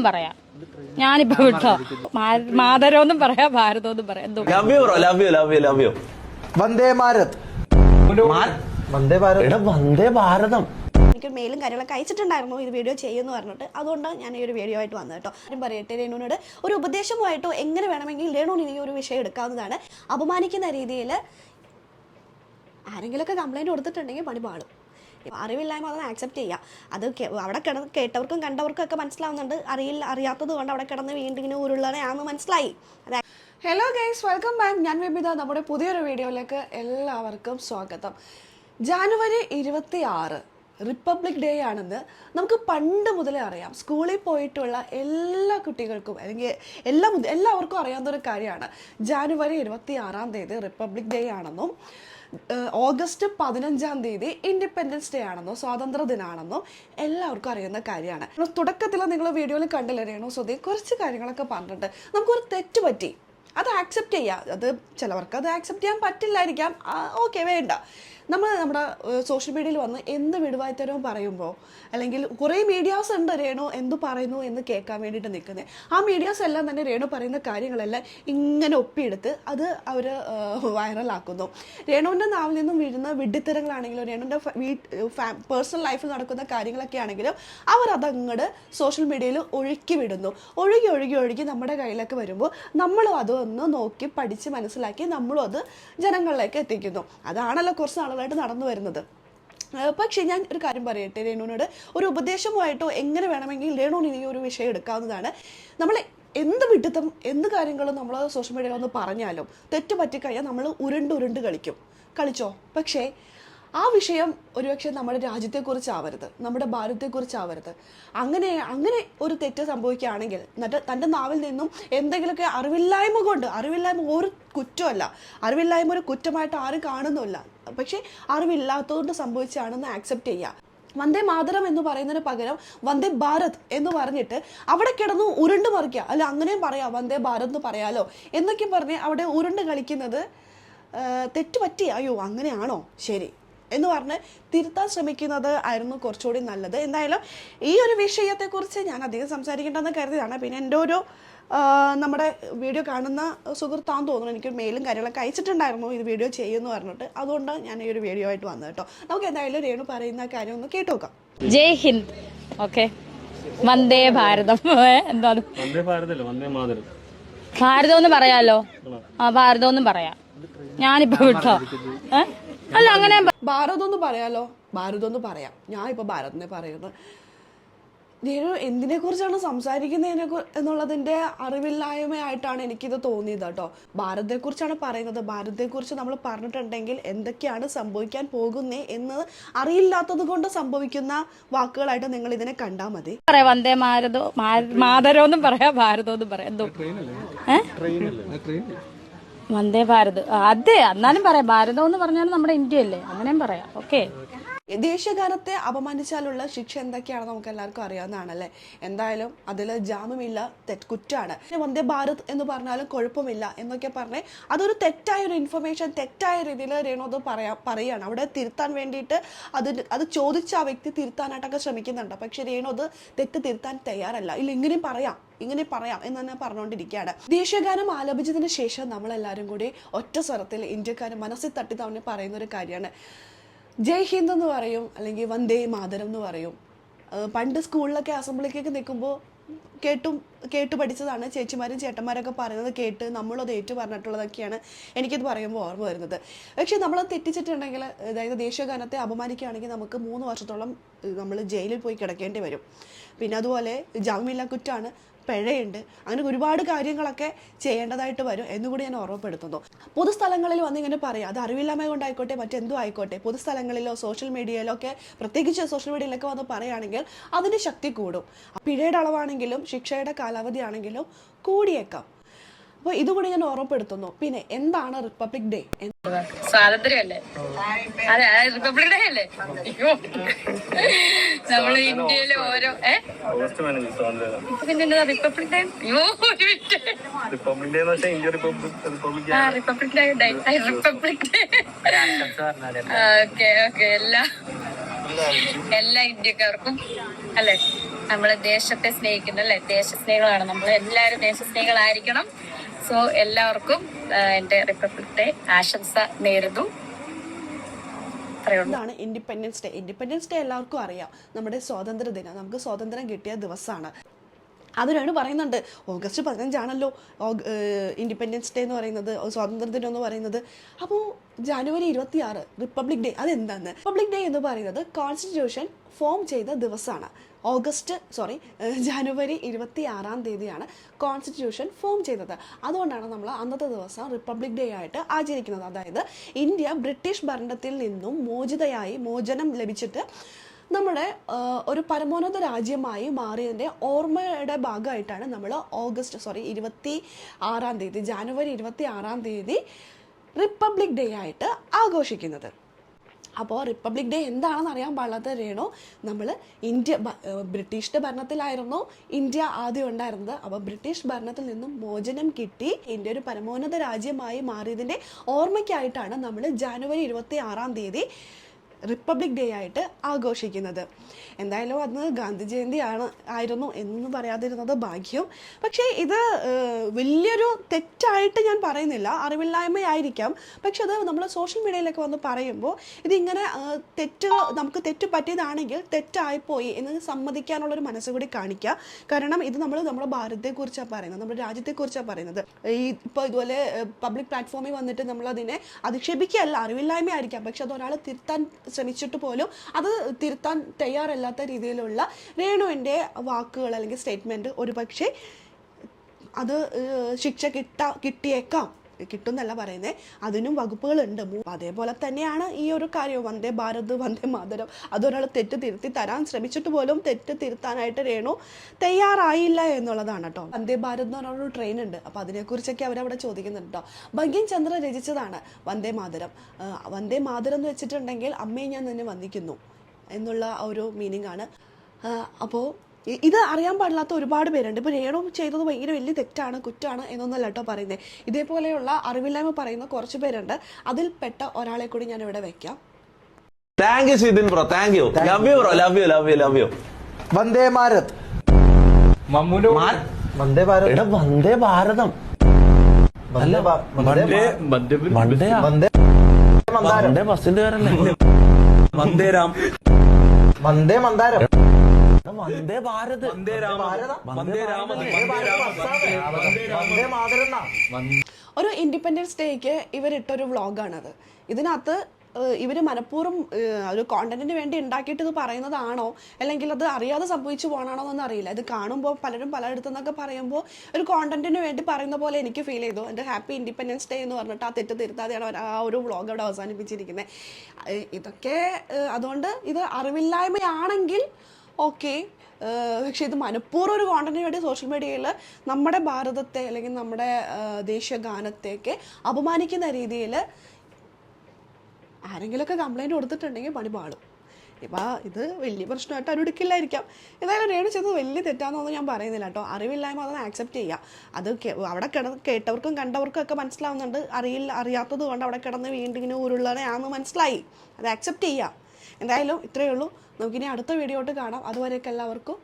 പറയാം ഞാനിപ്പോ വിട്ടോ മാതരമെന്നും പറയാ ഭാരതമെന്നും പറയാം. വന്ദേ ഭാരത്, വന്ദേ ഭാരത്, വന്ദേ ഭാരതം. എനിക്ക് മെയിലും കാര്യങ്ങളൊക്കെ അയച്ചിട്ടുണ്ടായിരുന്നു ഇത് വീഡിയോ ചെയ്യുമെന്ന് പറഞ്ഞിട്ട്. അതുകൊണ്ടാണ് ഞാൻ ഈ ഒരു വീഡിയോ ആയിട്ട് വന്നത് കേട്ടോ. ആരും പറയട്ടെ, രേണുവിനോട് ഒരു ഉപദേശമായിട്ടോ എങ്ങനെ വേണമെങ്കിൽ രേണുവിന് ഈ ഒരു വിഷയം എടുക്കാവുന്നതാണ്. അപമാനിക്കുന്ന രീതിയിൽ ആരെങ്കിലുമൊക്കെ കംപ്ലൈൻറ്റ് കൊടുത്തിട്ടുണ്ടെങ്കിൽ പണി പാളും. അറിവില്ലായ്മ അതൊന്ന് ആക്സെപ്റ്റ് ചെയ്യുക. അത് അവിടെ കിടന്ന് കേട്ടവർക്കും കണ്ടവർക്കും ഒക്കെ മനസ്സിലാവുന്നുണ്ട്. അറിയാത്തത് കൊണ്ട് അവിടെ കിടന്ന് വീണ്ടും ഇങ്ങനെ ഉരുളണയാണെന്ന് മനസ്സിലായി. Hello guys, welcome back. ഞാൻ വിബിത. നമ്മുടെ പുതിയൊരു വീഡിയോയിലേക്ക് എല്ലാവർക്കും സ്വാഗതം. ജാനുവരി 26 റിപ്പബ്ലിക് ഡേ ആണെന്ന് നമുക്ക് പണ്ട് മുതലേ അറിയാം. സ്കൂളിൽ പോയിട്ടുള്ള എല്ലാ കുട്ടികൾക്കും അല്ലെങ്കിൽ എല്ലാവർക്കും അറിയാവുന്ന ഒരു കാര്യമാണ് ജാനുവരി 26 റിപ്പബ്ലിക് ഡേ ആണെന്നും ഓഗസ്റ്റ് 15 ഇൻഡിപെൻഡൻസ് ഡേ ആണെന്നോ സ്വാതന്ത്ര്യ ദിനമാണെന്നോ എല്ലാവർക്കും അറിയുന്ന കാര്യമാണ്. തുടക്കത്തിൽ നിങ്ങൾ വീഡിയോയിൽ കണ്ടില്ല രേണു സുധി കുറച്ച് കാര്യങ്ങളൊക്കെ പറഞ്ഞിട്ട് നമുക്കൊരു തെറ്റ് പറ്റി, അത് ആക്സെപ്റ്റ് ചെയ്യാം. അത് ചിലവർക്ക് അത് ആക്സെപ്റ്റ് ചെയ്യാൻ പറ്റില്ലായിരിക്കാം. ഓക്കെ, വേണ്ട. നമ്മുടെ സോഷ്യൽ മീഡിയയിൽ വന്ന് എന്ത് വിടുവായ്ത്തരവും പറയുമ്പോൾ അല്ലെങ്കിൽ കുറേ മീഡിയാസ് ഉണ്ട് രേണു എന്ത് പറയുന്നു എന്ന് കേൾക്കാൻ വേണ്ടിയിട്ട് നിൽക്കുന്നത്. ആ മീഡിയാസ് എല്ലാം തന്നെ രേണു പറയുന്ന കാര്യങ്ങളെല്ലാം ഇങ്ങനെ ഒപ്പിയെടുത്ത് അത് അവർ വൈറലാക്കുന്നു. രേണുവിൻ്റെ നാവിൽ നിന്നും വീഴുന്ന വിഡ്ഢിത്തരങ്ങളാണെങ്കിലും രേണുവിൻ്റെ പേഴ്സണൽ ലൈഫിൽ നടക്കുന്ന കാര്യങ്ങളൊക്കെ ആണെങ്കിലും അവരതങ്ങോട്ട് സോഷ്യൽ മീഡിയയിൽ ഒഴുക്കി വിടുന്നു. ഒഴുകി നമ്മുടെ കയ്യിലേക്ക് വരുമ്പോൾ നമ്മളും അതൊന്ന് നോക്കി പഠിച്ച് മനസ്സിലാക്കി നമ്മളും അത് ജനങ്ങളിലേക്ക് എത്തിക്കുന്നു. അതാണല്ലോ കുറച്ച് നാളുകളായിട്ട് നടന്നു വരുന്നത്. പക്ഷേ ഞാൻ ഒരു കാര്യം പറയട്ടെ, രേണുവിനോട് ഒരു ഉപദേശമായിട്ടോ എങ്ങനെ വേണമെങ്കിൽ രേണുവിന് ഈ ഒരു വിഷയം എടുക്കാവുന്നതാണ്. നമ്മൾ എന്ത് വിഡിത്തം എന്ത് കാര്യങ്ങളും നമ്മൾ സോഷ്യൽ മീഡിയയിൽ ഒന്ന് പറഞ്ഞാലും തെറ്റ് പറ്റിക്കഴിഞ്ഞാൽ നമ്മൾ ഉരുണ്ട് കളിച്ചോ. പക്ഷേ ആ വിഷയം ഒരുപക്ഷെ നമ്മുടെ രാജ്യത്തെക്കുറിച്ചാവരുത്, നമ്മുടെ ഭാരതത്തെക്കുറിച്ചാവരുത്. അങ്ങനെ ഒരു തെറ്റ് സംഭവിക്കുകയാണെങ്കിൽ തൻ്റെ നാവിൽ നിന്നും എന്തെങ്കിലുമൊക്കെ അറിവില്ലായ്മ ഒരു കുറ്റമല്ല, അറിവില്ലായ്മ ഒരു കുറ്റമായിട്ട് ആരും കാണുന്നില്ല. പക്ഷേ അറിവില്ലാത്തതുകൊണ്ട് സംഭവിച്ചാണെന്ന് ആക്സെപ്റ്റ് ചെയ്യുക. വന്ദേ മാതരം എന്ന് പറയുന്നതിന് പകരം വന്ദേ ഭാരത് എന്ന് പറഞ്ഞിട്ട് അവിടെ കിടന്ന് ഉരുണ്ട് മറിക്കുക. അല്ല, അങ്ങനെയും പറയാം, വന്ദേ ഭാരത് എന്ന് പറയാലോ എന്നൊക്കെ പറഞ്ഞ് അവിടെ ഉരുണ്ട് കളിക്കുന്നത് തെറ്റ് പറ്റി. അയ്യോ അങ്ങനെയാണോ, ശരി എന്ന് പറഞ്ഞ് തിരുത്താൻ ശ്രമിക്കുന്നത് ആയിരുന്നു കുറച്ചുകൂടി നല്ലത്. എന്തായാലും ഈ ഒരു വിഷയത്തെക്കുറിച്ച് ഞാൻ അധികം സംസാരിക്കേണ്ടെന്ന് കരുതിയതാണ്. പിന്നെ എൻ്റെ ഒരു നമ്മുടെ വീഡിയോ കാണുന്ന സുഹൃത്താന്ന് തോന്നുന്നു എനിക്ക് മെയിലും കാര്യങ്ങളൊക്കെ അയച്ചിട്ടുണ്ടായിരുന്നു ഇത് വീഡിയോ ചെയ്യുമെന്ന് പറഞ്ഞിട്ട്. അതുകൊണ്ടാണ് ഞാൻ ഈ ഒരു വീഡിയോ ആയിട്ട് വന്നത് കേട്ടോ. നമുക്ക് എന്തായാലും രേണു പറയുന്ന കാര്യം ഒന്ന് കേട്ടു നോക്കാം. ജയ് ഹിന്ദ്. ഓക്കെ, വന്ദേ ഭാരതം. എന്താണ് ഭാരതം എന്ന് പറയാലോ? ഭാരതം എന്നും പറയാം. ഞാനിപ്പോ വിട്ടോ അല്ല അങ്ങനെ ഭാരതം എന്ന് പറയാലോ, ഭാരതം എന്ന് പറയാം. ഞാൻ ഇപ്പൊ ഭാരതനെ പറയുന്നത്. രേണു എന്തിനെ കുറിച്ചാണ് സംസാരിക്കുന്നതിനെ എന്നുള്ളതിന്റെ അറിവില്ലായ്മയായിട്ടാണ് എനിക്കിത് തോന്നിയത് കേട്ടോ. ഭാരതത്തെക്കുറിച്ചാണ് പറയുന്നത്. ഭാരതത്തെക്കുറിച്ച് നമ്മൾ പറഞ്ഞിട്ടുണ്ടെങ്കിൽ എന്തൊക്കെയാണ് സംഭവിക്കാൻ പോകുന്നേ എന്ന് അറിയില്ലാത്തത് കൊണ്ട് സംഭവിക്കുന്ന വാക്കുകളായിട്ട് നിങ്ങൾ ഇതിനെ കണ്ടാൽ മതി. വന്ദേ മാതരമെന്നും പറയാ ഭാരതമെന്നും പറയാം. എന്തോ വന്ദേ ഭാരത്, അതെ എന്നാലും പറയാം. ഭാരതം എന്ന് പറഞ്ഞാലും നമ്മുടെ ഇന്ത്യ അല്ലേ, അങ്ങനെയും പറയാം. ഓക്കെ, ദേശീയഗാനത്തെ അപമാനിച്ചാലുള്ള ശിക്ഷ എന്തൊക്കെയാണെന്ന് നമുക്ക് എല്ലാവർക്കും അറിയാവുന്നതാണല്ലേ. എന്തായാലും അതിൽ ജാമ്യമില്ല, കുറ്റാണ്. വന്ദേ ഭാരത് എന്ന് പറഞ്ഞാലും കുഴപ്പമില്ല എന്നൊക്കെ പറഞ്ഞ് അതൊരു തെറ്റായൊരു ഇൻഫർമേഷൻ തെറ്റായ രീതിയിൽ രേണു അത് പറയുകയാണ്. അവിടെ തിരുത്താൻ വേണ്ടിയിട്ട് അത് ചോദിച്ച ആ വ്യക്തി തിരുത്താനായിട്ടൊക്കെ ശ്രമിക്കുന്നുണ്ട്. പക്ഷെ രേണു അത് തെറ്റ് തിരുത്താൻ തയ്യാറല്ല. ഇല്ല, ഇങ്ങനെ പറയാം എന്ന് തന്നെ പറഞ്ഞുകൊണ്ടിരിക്കുകയാണ്. ദേശീയഗാനം ആലപിച്ചതിന് ശേഷം നമ്മളെല്ലാവരും കൂടി ഒറ്റ സ്വരത്തിൽ ഇന്ത്യക്കാരെ മനസ്സിൽ തട്ടി തവണ പറയുന്ന ഒരു കാര്യമാണ് ജയ് ഹിന്ദ് എന്ന് പറയും, അല്ലെങ്കിൽ വന്ദേ മാതരം എന്ന് പറയും. പണ്ട് സ്കൂളിലൊക്കെ അസംബ്ലിക്കൊക്കെ നിൽക്കുമ്പോൾ കേട്ടു പഠിച്ചതാണ്. ചേച്ചിമാരും ചേട്ടന്മാരൊക്കെ പറയുന്നത് കേട്ട് നമ്മളത് ഏറ്റു പറഞ്ഞിട്ടുള്ളതൊക്കെയാണ് എനിക്കിത് പറയുമ്പോൾ ഓർമ്മ വരുന്നത്. പക്ഷേ നമ്മളത് തെറ്റിച്ചിട്ടുണ്ടെങ്കിൽ, അതായത് ദേശീയഗാനത്തെ അപമാനിക്കുകയാണെങ്കിൽ നമുക്ക് 3 വർഷത്തോളം നമ്മൾ ജയിലിൽ പോയി കിടക്കേണ്ടി വരും. പിന്നെ അതുപോലെ ജാമ്യമില്ലാ കുറ്റമാണ്, പിഴയുണ്ട്. അങ്ങനെ ഒരുപാട് കാര്യങ്ങളൊക്കെ ചെയ്യേണ്ടതായിട്ട് വരും എന്നുകൂടി ഞാൻ ഓർമ്മപ്പെടുത്തുന്നു. പൊതുസ്ഥലങ്ങളിൽ വന്നിങ്ങനെ പറയാം, അത് അറിവില്ലായ്മ കൊണ്ടായിക്കോട്ടെ മറ്റെന്തോ ആയിക്കോട്ടെ, പൊതുസ്ഥലങ്ങളിലോ സോഷ്യൽ മീഡിയയിലോ ഒക്കെ, പ്രത്യേകിച്ച് സോഷ്യൽ മീഡിയയിലൊക്കെ വന്ന് പറയുകയാണെങ്കിൽ അതിന് ശക്തി കൂടും. പിഴയുടെ അളവാണെങ്കിലും ശിക്ഷയുടെ കാലാവധി ആണെങ്കിലും കൂടിയേക്കാം. അപ്പോൾ ഇതുകൂടി ഞാൻ ഓർമ്മപ്പെടുത്തുന്നു. പിന്നെ എന്താണ് റിപ്പബ്ലിക് ഡേ? സ്വാതന്ത്ര്യമല്ലേ? അതെ, റിപ്പബ്ലിക് ഡേ അല്ലേ? നമ്മള് ഇന്ത്യയിലെ ഓരോ പിന്നെ republic day republic day okay എല്ലാ എല്ലാ ഇന്ത്യക്കാർക്കും അല്ലെ, നമ്മളെ ദേശത്തെ സ്നേഹിക്കുന്ന അല്ലെ, ദേശസ്നേഹികളാണ് നമ്മൾ, എല്ലാവരും ദേശസ്നേഹികളായിരിക്കണം. സോ എല്ലാവർക്കും എന്റെ റിപ്പബ്ലിക് ഡേ ആശംസ നേരുന്നു. ഇതാണ് ഇൻഡിപെൻഡൻസ് ഡേ. ഇൻഡിപെൻഡൻസ് ഡേ എല്ലാവർക്കും അറിയാം, നമ്മുടെ സ്വാതന്ത്ര്യ ദിനം, നമുക്ക് സ്വാതന്ത്ര്യം കിട്ടിയ ദിവസമാണ്. അതിനാണ് പറയുന്നുണ്ട് ഓഗസ്റ്റ് 15 ഇൻഡിപെൻഡൻസ് ഡേ എന്ന് പറയുന്നത്, സ്വാതന്ത്ര്യ ദിനം എന്ന് പറയുന്നത്. അപ്പോൾ ജനുവരി 26 റിപ്പബ്ലിക് ഡേ, അതെന്താണ്? റിപ്പബ്ലിക് ഡേ എന്ന് പറയുന്നത് കോൺസ്റ്റിറ്റ്യൂഷൻ ഫോം ചെയ്ത ദിവസമാണ്. ജനുവരി 26 കോൺസ്റ്റിറ്റ്യൂഷൻ ഫോം ചെയ്തത്. അതുകൊണ്ടാണ് നമ്മൾ അന്നത്തെ ദിവസം റിപ്പബ്ലിക് ഡേ ആയിട്ട് ആചരിക്കുന്നത്. അതായത് ഇന്ത്യ ബ്രിട്ടീഷ് ഭരണത്തിൽ നിന്നും മോചനം ലഭിച്ചിട്ട് നമ്മുടെ ഒരു പരമോന്നത രാജ്യമായി മാറിയതിൻ്റെ ഓർമ്മയുടെ ഭാഗമായിട്ടാണ് നമ്മൾ ജനുവരി 26 റിപ്പബ്ലിക് ഡേ ആയിട്ട് ആഘോഷിക്കുന്നത്. അപ്പോൾ റിപ്പബ്ലിക് ഡേ എന്താണെന്ന് അറിയാൻ പാടില്ലാത്ത രേണു, നമ്മൾ ബ്രിട്ടീഷിൻ്റെ ഭരണത്തിലായിരുന്നു ഇന്ത്യ ആദ്യം ഉണ്ടായിരുന്നത്. അപ്പോൾ ബ്രിട്ടീഷ് ഭരണത്തിൽ നിന്നും മോചനം കിട്ടി ഇന്ത്യ ഒരു പരമോന്നത രാജ്യമായി മാറിയതിൻ്റെ ഓർമ്മയ്ക്കായിട്ടാണ് നമ്മൾ ജനുവരി 26 റിപ്പബ്ലിക് ഡേ ആയിട്ട് ആഘോഷിക്കുന്നത്. എന്തായാലും അന്ന് ഗാന്ധി ജയന്തി ആയിരുന്നു എന്ന് പറയാതിരുന്നത് ഭാഗ്യം. പക്ഷേ ഇത് വലിയൊരു തെറ്റായിട്ട് ഞാൻ പറയുന്നില്ല, അറിവില്ലായ്മയായിരിക്കാം. പക്ഷെ അത് നമ്മൾ സോഷ്യൽ മീഡിയയിലൊക്കെ വന്ന് പറയുമ്പോൾ ഇതിങ്ങനെ നമുക്ക് തെറ്റ് പറ്റിയതാണെങ്കിൽ തെറ്റായിപ്പോയി എന്ന് സമ്മതിക്കാനുള്ളൊരു മനസ്സ് കൂടി കാണിക്കുക. കാരണം ഇത് നമ്മുടെ ഭാരതത്തെക്കുറിച്ചാണ് പറയുന്നത്, നമ്മുടെ രാജ്യത്തെക്കുറിച്ചാണ് പറയുന്നത്. ഇപ്പോൾ ഇതുപോലെ പബ്ലിക് പ്ലാറ്റ്ഫോമിൽ വന്നിട്ട് നമ്മളതിനെ അധിക്ഷേപിക്കുകയല്ല, അറിവില്ലായ്മയായിരിക്കാം. പക്ഷെ അത് ഒരാൾ തിരുത്താൻ ശ്രമിച്ചിട്ട് പോലും അത് തിരുത്താൻ തയ്യാറല്ലാത്ത രീതിയിലുള്ള രേണുവിൻ്റെ വാക്കുകൾ അല്ലെങ്കിൽ സ്റ്റേറ്റ്മെൻറ്റ് ഒരു പക്ഷേ അത് ശിക്ഷ കിട്ടുന്നല്ല പറയുന്നത്, അതിനും വകുപ്പുകളുണ്ട്. അതേപോലെ തന്നെയാണ് ഈ ഒരു കാര്യം, വന്ദേ ഭാരത് വന്ദേ മാതരം, അതൊരാൾ തെറ്റ് തിരുത്തി തരാൻ ശ്രമിച്ചിട്ട് പോലും തെറ്റ് തിരുത്താനായിട്ട് രേണു തയ്യാറായില്ല എന്നുള്ളതാണ് കേട്ടോ. വന്ദേ ഭാരത് എന്ന് പറഞ്ഞൊരു ട്രെയിൻ ഉണ്ട്, അപ്പോൾ അതിനെക്കുറിച്ചൊക്കെ അവരവിടെ ചോദിക്കുന്നുണ്ട് കേട്ടോ. ബങ്കിം ചന്ദ്ര രചിച്ചതാണ് വന്ദേ മാതരം. വന്ദേ മാതരം എന്ന് വെച്ചിട്ടുണ്ടെങ്കിൽ അമ്മയെ ഞാൻ നിന്നെ വന്ദിക്കുന്നു എന്നുള്ള ഒരു മീനിങ് ആണ്. അപ്പോൾ ഇത് അറിയാൻ പാടില്ലാത്ത ഒരുപാട് പേരുണ്ട്. ഇപ്പോൾ രേണു ചെയ്തത് ഭയങ്കര വലിയ തെറ്റാണ്, കുറ്റമാണ് എന്നൊന്നല്ല കേട്ടോ പറയുന്നത്. ഇതേപോലെയുള്ള അറിവില്ലായ്മ പറയുന്ന കുറച്ച് പേരുണ്ട്. അതിൽപ്പെട്ട ഒരാളെ കൂടി ഞാൻ ഇവിടെ വെക്കാം. Thank you Shithin bro, thank you, love you bro, love you. Vande Bharat, Vande Bharat, എടാ വന്ദേ ഭാരതം അല്ല, വന്ദേ ബസിന്റെ പേരല്ലേ, വന്ദേ മന്ദാരം, വന്ദേ ഭാരത്, ഒരു ഇൻഡിപെൻഡൻസ് ഡേക്ക് ഇവരിട്ടൊരു വ്ളോഗാണത്. ഇതിനകത്ത് ഇവർ മനഃപൂർവ്വം ഒരു കോണ്ടന്റിന് വേണ്ടി ഉണ്ടാക്കിയിട്ട് ഇത് പറയുന്നതാണോ അല്ലെങ്കിൽ അത് അറിയാതെ സംഭവിച്ചു പോകണാണോ എന്നൊന്നും അറിയില്ല. ഇത് കാണുമ്പോൾ പലരും പലയിടത്തുനിന്നൊക്കെ പറയുമ്പോൾ ഒരു കോണ്ടന്റിന് വേണ്ടി പറയുന്ന പോലെ എനിക്ക് ഫീൽ ചെയ്തു. എൻ്റെ ഹാപ്പി ഇൻഡിപെൻഡൻസ് ഡേ എന്ന് പറഞ്ഞിട്ട് ആ തെറ്റ് തിരുത്താതെയാണ് ആ ഒരു വ്ളോഗ് അവിടെ അവസാനിപ്പിച്ചിരിക്കുന്നത്. ഇതൊക്കെ അതുകൊണ്ട് ഇത് അറിവില്ലായ്മയാണെങ്കിൽ ഓക്കെ, പക്ഷെ ഇത് മനഃപൂർവ്വം ഒരു കോണ്ടന്റിന് വേണ്ടി സോഷ്യൽ മീഡിയയിൽ നമ്മുടെ ഭാരതത്തെ അല്ലെങ്കിൽ നമ്മുടെ ദേശീയ ഗാനത്തെയൊക്കെ അപമാനിക്കുന്ന രീതിയിൽ ആരെങ്കിലുമൊക്കെ കംപ്ലൈൻറ്റ് കൊടുത്തിട്ടുണ്ടെങ്കിൽ പണി പാളും. ഇപ്പം ഇത് വലിയ പ്രശ്നമായിട്ട് ആരും എടുക്കില്ലായിരിക്കാം. ഏതായാലും രേണു ചെയ്തത് വലിയ തെറ്റാണെന്നൊന്നും ഞാൻ പറയുന്നില്ല കേട്ടോ. അറിവില്ലായ്മ അതൊന്ന് ആക്സെപ്റ്റ് ചെയ്യുക. അത് അവിടെ കേട്ടവർക്കും കണ്ടവർക്കും ഒക്കെ മനസ്സിലാവുന്നുണ്ട്. അറിയാത്തത് കൊണ്ട് അവിടെ കിടന്ന് വീണ്ടും ഇങ്ങനെ ഉരുളണയാണെന്ന് മനസ്സിലായി. അത് ആക്സെപ്റ്റ് ചെയ്യുക. എന്തായാലും ഇത്രയേ ഉള്ളൂ. നമുക്കിനി അടുത്ത വീഡിയോ ആയിട്ട് കാണാം. അതുവരെയൊക്കെ എല്ലാവർക്കും